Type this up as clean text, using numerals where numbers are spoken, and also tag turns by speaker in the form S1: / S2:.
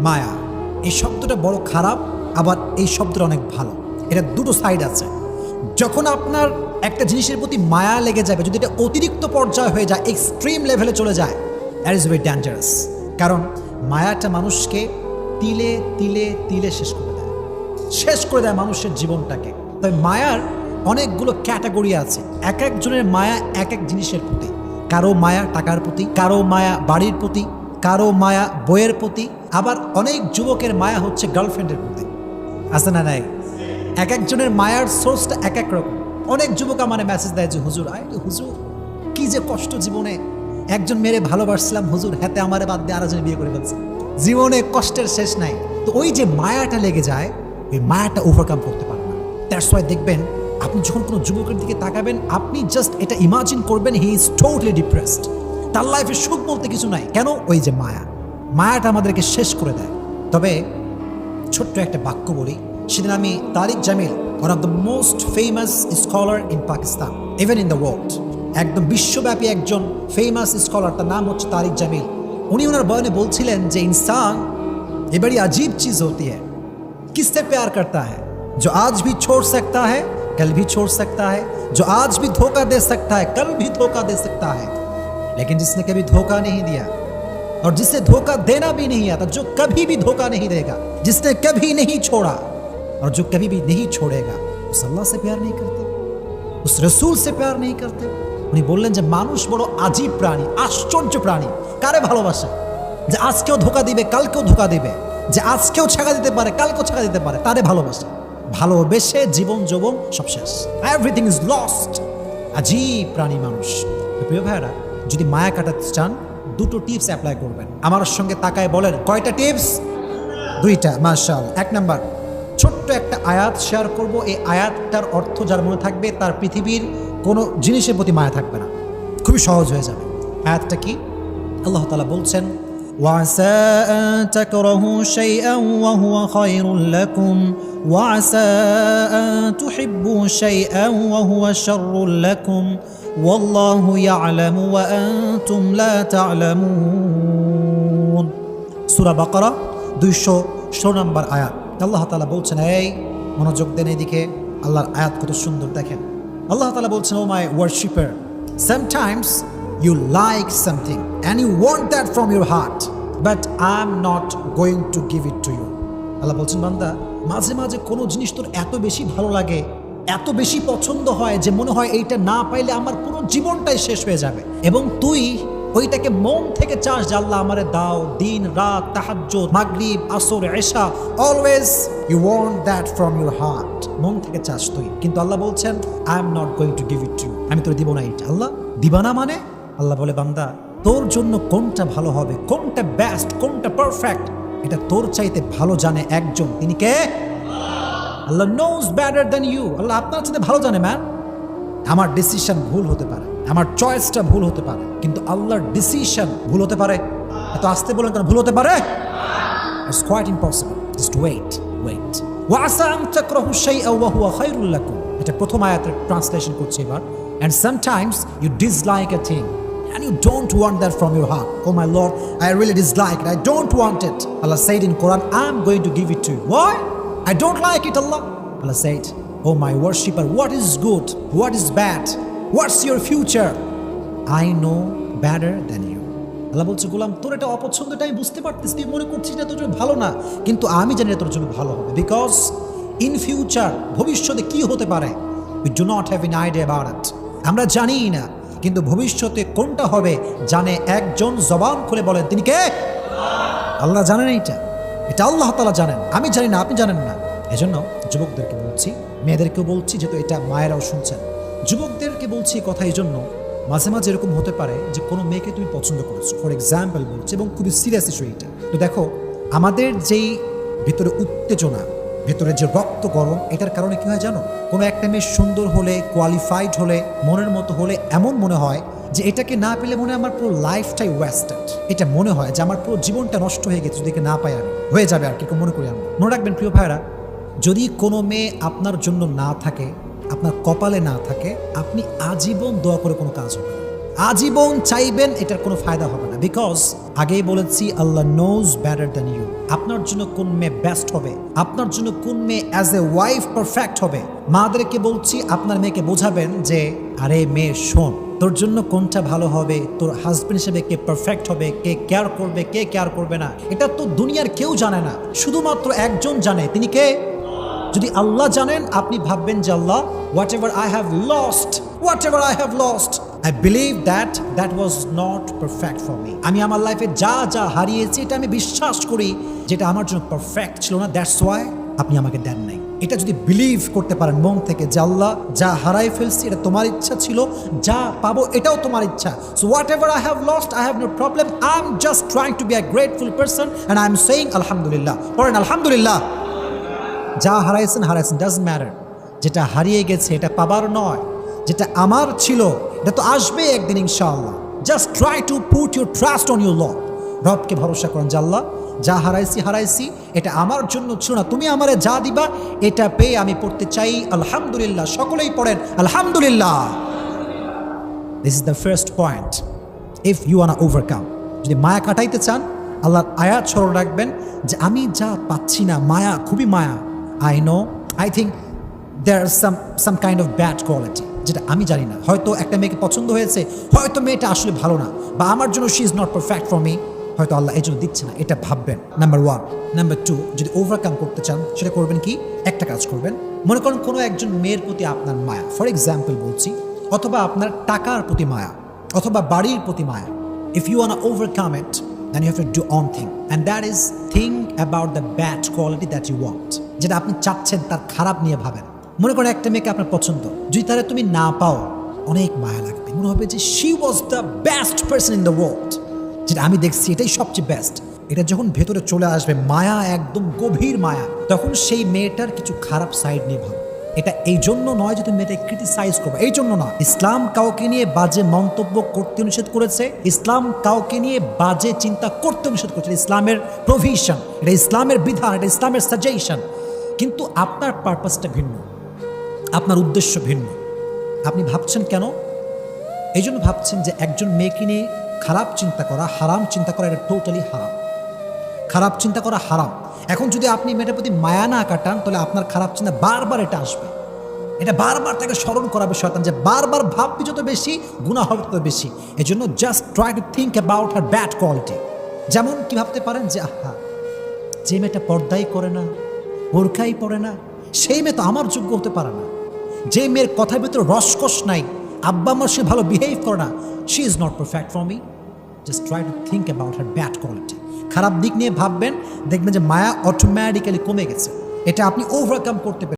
S1: মায়া, এই শব্দটা বড় খারাপ, আবার এই শব্দটা অনেক ভালো। এটা দুটো সাইড আছে। যখন আপনার একটা জিনিসের প্রতি মায়া লেগে যাবে, যদি এটা অতিরিক্ত পর্যায়ে হয়ে যায়, এক্সট্রিম লেভেলে চলে যায়, দ্যাট ইজ ভেরি ডেঞ্জারাস। কারণ মায়াটা মানুষকে তিলে তিলে তিলে শেষ করে দেয় মানুষের জীবনটাকে। তবে মায়ার অনেকগুলো ক্যাটাগরি আছে। এক একজনের মায়া এক এক জিনিসের প্রতি। কারো মায়া টাকার প্রতি, কারো মায়া বাড়ির প্রতি, কারো মায়া বইয়ের প্রতি, আবার অনেক যুবকের মায়া হচ্ছে গার্লফ্রেন্ডের প্রতি। আছে না নাই? এক একজনের মায়ার সোর্সটা এক এক রকম। অনেক যুবক আমার মেসেজ দেয় যে হুজুর, হুজুর কি যে কষ্ট জীবনে, একজন মেরে ভালোবাসছিলাম হুজুর, হাতে আমারে বাদ দিয়ে আরেকজন বিয়ে করে ফেলছে, জীবনে কষ্টের শেষ নাই। তো ওই যে মায়াটা লেগে যায়, ওই মায়াটা ওভারকাম করতে পারে না। দ্যাটস ওয়াই দেখবেন আপনি যখন কোনো যুবকের দিকে তাকাবেন, আপনি জাস্ট এটা ইমাজিন করবেন হি ইজ টোটালি ডিপ্রেসড, তার লাইফে সুখ বলতে কিছু নাই। কেন? ওই যে মায়াটা আমাদেরকে শেষ করে দেয়। তবে ছোট্ট একটা বাক্য বলি, সেদিন আমি Tariq Jamil, one of the most famous scholar in Pakistan, even in the world, একদম বিশ্বব্যাপী একজন ফেমাস স্কলার, তার নাম হচ্ছে তারিক জামিল। উনি ওনার বয়ানে বলছিলেন যে इंसान ये बड़ी अजीब चीज होती है, किससे प्यार करता है जो आज भी छोड़ सकता है कल भी छोड़ सकता है, जो आज भी धोखा दे सकता है कल भी धोखा दे सकता है, लेकिन जिसने कभी धोखा नहीं दिया और जिसे धोखा देना भी नहीं आता, जो कभी भी धोखा नहीं देगा, जिसने कभी नहीं छोड़ा और जो कभी भी नहीं छोड़ेगा, उस अल्लाह से प्यार नहीं करते, उस रसूल से प्यार नहीं करते। উনি বললেন যে মানুষ বড় আজীব প্রাণী, আশ্চর্য প্রাণী। কারে ভালোবাসে? যে আজকেও ধোকা দিবে কালকেও ধোকা দিবে, যে আজকেও ছেঁকা দিতে পারে কালকেও ছেঁকা দিতে পারে, তারে ভালোবাসে। ভালোবেসে জীবন যৌবন সব শেষ, এভরিথিং ইজ লস্ট। আজীব প্রাণী মানুষ। প্রিয় ভাইরা, যদি মায়া কাটাতে চান, দুটো টিপস অ্যাপ্লাই করবেন। আমার সঙ্গে তাকায় বলেন কয়টা টিপস? দুইটা। মাশাআল্লাহ। এক নাম্বার, ছোট্ট একটা আয়াত শেয়ার করব। এই আয়াতটার অর্থ যার মনে থাকবে তার পৃথিবীর কোনো জিনিসের প্রতি মায়া থাকবে না, খুবই সহজ হয়ে যাবে। আয়াতটা কি? আল্লাহ তাআলা বলছেন, ওয়াসা আন তাকরাহু শাইআন ওয়া হুয়া খায়রুল লাকুম ওয়া আসা আন তুহিব্বু শাইআন ওয়া হুয়া শাররুল লাকুম ওয়াল্লাহু ইয়ালামু ওয়া আনতুম লা তা'লামুন। সূরা বাকারা 216 নম্বর আয়াত। আল্লাহ তাআলা বলছেন, এই মনোযোগ দেন এদিকে, আল্লাহর আয়াত কত সুন্দর দেখেন। আল্লাহ তাআলা বলছেন, ও মাই worshipper, sometimes you like something and you want that from your heart, but I'm not going to give it to you. আল্লাহ বলছেন, বান্দা, মাঝে মাঝে কোনো জিনিস তোর এত বেশি ভালো লাগে, এত বেশি পছন্দ হয় যে মনে হয় এইটা না পাইলে আমার পুরো জীবনটাই শেষ হয়ে যাবে, এবং তুই ওইটাকে মন থেকে চাস যে আল্লাহ আমারে দাও, দিন রাত, তাহাজ্জুদ, মাগরিব, আসর, ইশা, always you want that from your heart, মন থেকে চাস তুই। কিন্তু আল্লাহ বলছেন, I am not going to give it to you, আমি তোর দিব না এটা। আল্লাহ দিবা না মানে? আল্লাহ বলে, বান্দা, তোর জন্য কোনটা ভালো হবে, কোনটা বেস্ট, কোনটা পারফেক্ট, এটা তোর চাইতে ভালো জানে একজন। তিনি কে? আল্লাহ নোজ বেটার দ্যান ইউ। আল্লাহ আপনার চাইতে ভালো জানে। ম্যান, আমার ডিসিশন ভুল হতে পারে, আমার চয়েসটা ভুল হতে পারে, কিন্তু আল্লাহর ডিসিশন ভুল হতে পারে? এত আসতে বলেন কেন? ভুল হতে পারে? It's quite impossible. Just wait. ওয়া আসা আন তাকরাহু শাইআন ওয়া হুয়া খায়রুল লাকুম, এটা প্রথম আয়াতের ট্রান্সলেশন করছি এবার। And sometimes you dislike a thing and you don't want that from your heart. Oh my Lord, I really dislike it, I don't want it. Allah said in Quran, I'm going to give it to you. Why? I don't like it, Allah. Allah said, oh my worshipper, what is good, what is bad, what's your future? I know better than you. আল্লাহ বলছে, গোলাম, তোর এটা অপছন্দ, এটা আমি বুঝতে পারতেছি, তুই মনে করছিস এটা তোর জন্য ভালো না, কিন্তু আমি জানি এটা তোর জন্য ভালো হবে। বিকজ ইন ফিউচার, ভবিষ্যতে কি হতে পারে, we do not have an idea about it. আমরা জানি না, কিন্তু ভবিষ্যতে কোনটা হবে জানে একজন। জবান খুলে বলেন, তিনি কে? আল্লাহ জানেন। এটা আল্লাহ তাআলা জানেন, আমি জানি না, আপনি জানেন না। এজন্য যুবকদেরকে বলছি, মেয়েদেরকেও বলছি, যেহেতু এটা মায়েরাও শুনছেন, যুবকদেরকে বলছি কথা এই জন্য, মাঝে মাঝে এরকম হতে পারে যে কোনো মেয়েকে তুমি পছন্দ করেছো, ফর এক্সাম্পল বলছি, এবং খুবই সিরিয়াস ইস্যু এটা। তো দেখো, আমাদের যেই ভিতরে উত্তেজনা, ভেতরে যে রক্ত গরম, এটার কারণে কি হয় জানো? কোনো একটা মেয়ে সুন্দর হলে, কোয়ালিফাইড হলে, মনের মতো হলে, এমন মনে হয় যে এটাকে না পেলে মনে হয় আমার পুরো লাইফটাই ওয়েস্টেড। এটা মনে হয় যে আমার পুরো জীবনটা নষ্ট হয়ে গেছে যদি না পাই, আমি হয়ে যাবে আর কি মনে করি আমরা। মনে রাখবেন প্রিয় ভাইরা, যদি কোনো মেয়ে আপনার জন্য না থাকে, আপনার কপালে না থাকে, আপনি আজীবন দোয়া করে কোনো কাজ হবে না। আজীবন চাইবেন, এটার কোনো ফায়দা হবে না। বিকজ আগেই বলেছি, আল্লাহ নোজ বেটার দ্যান ইউ। আপনার জন্য কোন মেয়ে বেস্ট হবে, আপনার জন্য কোন মেয়ে অ্যাজ এ ওয়াইফ পারফেক্ট হবে। মাদেরকে বলছি, আপনার মেয়েকে বোঝাবেন যে আরে মেয়ে শোন, তোর জন্য কোনটা ভালো হবে, তোর হাজবেন্ড হিসেবে কে পারফেক্ট হবে, কে কেয়ার করবে, কে কেয়ার করবে না, এটা তো দুনিয়ার কেউ জানে না, শুধুমাত্র একজন জানে। তিনি কে? যদি আল্লাহ জানেন, আপনি ভাববেন যে আল্লাহ, whatever I have lost, I believe that was not perfect for me. আমি আমার লাইফে যা যা হারিয়েছি, এটা আমি বিশ্বাস করি যেটা আমার জন্য পারফেক্ট ছিল না, দ্যাটস ওয়াই আপনি আমাকে দেন নাই। এটা যদি বিলিভ করতে পারেন মন থেকে যে আল্লাহ, যা হারাই ফেলছি এটা তোমার ইচ্ছা ছিল, যা পাবো এটাও তোমার ইচ্ছা। So whatever I have lost, I have no problem, I am just trying to be a grateful person and I am saying আলহামদুলিল্লাহ। পড়েন আলহামদুলিল্লাহ। যা হারাইছেন ডাজন্ট ম্যাটার। যেটা হারিয়ে গেছে এটা পাবার নয়, যেটা আমার ছিল এটা তো আসবে একদিন ইনশাআল্লাহ। Just try to put your trust on your Lord. রবকে ভরসা করেন যে আল্লাহ, যা হারাইছি এটা আমার জন্য ছিল না, তুমি আমারে যা দিবা এটা পেয়ে আমি পড়তে চাই আলহামদুলিল্লাহ। সকলেই পড়েন আলহামদুলিল্লাহ। This is the first point. If you want to overcome, যদি মায়া কাটাইতে চান, আল্লাহর আয়াত স্মরণ রাখবেন যে আমি যা পাচ্ছি না, মায়া, খুবই মায়া। I know, I think there are some kind of bad quality, যেটা আমি জানি না। হয়তো একটা মেয়েকে পছন্দ হয়েছে, হয়তো মেয়েটা আসলে ভালো না, বা আমার জন্য she is not perfect for me, হয়তো আল্লাহ এই জন্য দিচ্ছে না, এটা ভাববেন। নাম্বার 1। নাম্বার 2, যদি ওভারকাম করতে চান, সেটা করবেন কি? একটা কাজ করবেন। মনে করেন কোনো একজন মেয়ের প্রতি আপনার মায়া, ফর এক্সাম্পল বলছি, অথবা আপনার টাকার প্রতি মায়া, অথবা বাড়ির প্রতি মায়া। If you want to overcome it, then you have to do one thing, and that is think about the bad quality that you want, যেটা আপনি চাচ্ছেন তার খারাপ নিয়ে ভাবেন। মনে করেন একটা মেয়েকে আপনার পছন্দ, যদি তারা তুমি না পাও, অনেক মায়া লাগবে, মনে হবে যে she was the best person in the world, যেটা আমি দেখছি এটাই সবচেয়ে বেস্ট। এটা যখন ভেতরে চলে আসবে মায়া, একদম গভীর মায়া, তখন সেই মেয়েটার কিছু খারাপ সাইড নিয়ে ভাবো। এটা এই জন্য নয় যে তুমি মেয়েটাকে ক্রিটিসাইজ করবে, এই জন্য না। ইসলাম কাউকে নিয়ে বাজে মন্তব্য করতে নিষেধ করেছে, ইসলাম কাউকে নিয়ে বাজে চিন্তা করতে নিষেধ করেছে। ইসলামের প্রভিশন, এটা ইসলামের বিধান, এটা ইসলামের সাজেশন। কিন্তু আপনার পারপাসটা ভিন্ন, আপনার উদ্দেশ্য ভিন্ন। আপনি ভাবছেন কেন? এই জন্য ভাবছেন যে একজন মেয়েকে নিয়ে খারাপ চিন্তা করা, হারাম চিন্তা করা, এটা টোটালি হারাম। খারাপ চিন্তা করা হারাম। এখন যদি আপনি মেয়েটার প্রতি মায়া না কাটান, তাহলে আপনার খারাপ চিন্তা বারবার এটা আসবে, এটা বারবার তাকে স্মরণ করাবে শয়তান, যে বারবার ভাববি যত বেশি, গুনাহ হবে তত বেশি। এই জন্য just try to think about her bad quality. যেমন কি ভাবতে পারেন যে আহা, যে মেয়েটা পর্দাই করে না, বোরকাই পরে না, সেই মেয়ে তো আমার যোগ্য হতে পারে না। যে মেয়ের কথার ভিতরে রসকস নাই, আব্বা আমার সে ভালো বিহেভ করে না, she is not perfect for me. Just try to think about her bad quality. খারাপ দিক নিয়ে ভাববেন, দেখবেন যে মায়া অটোমেটিক্যালি কমে গেছে। এটা আপনি ওভারকাম করতে পারেন।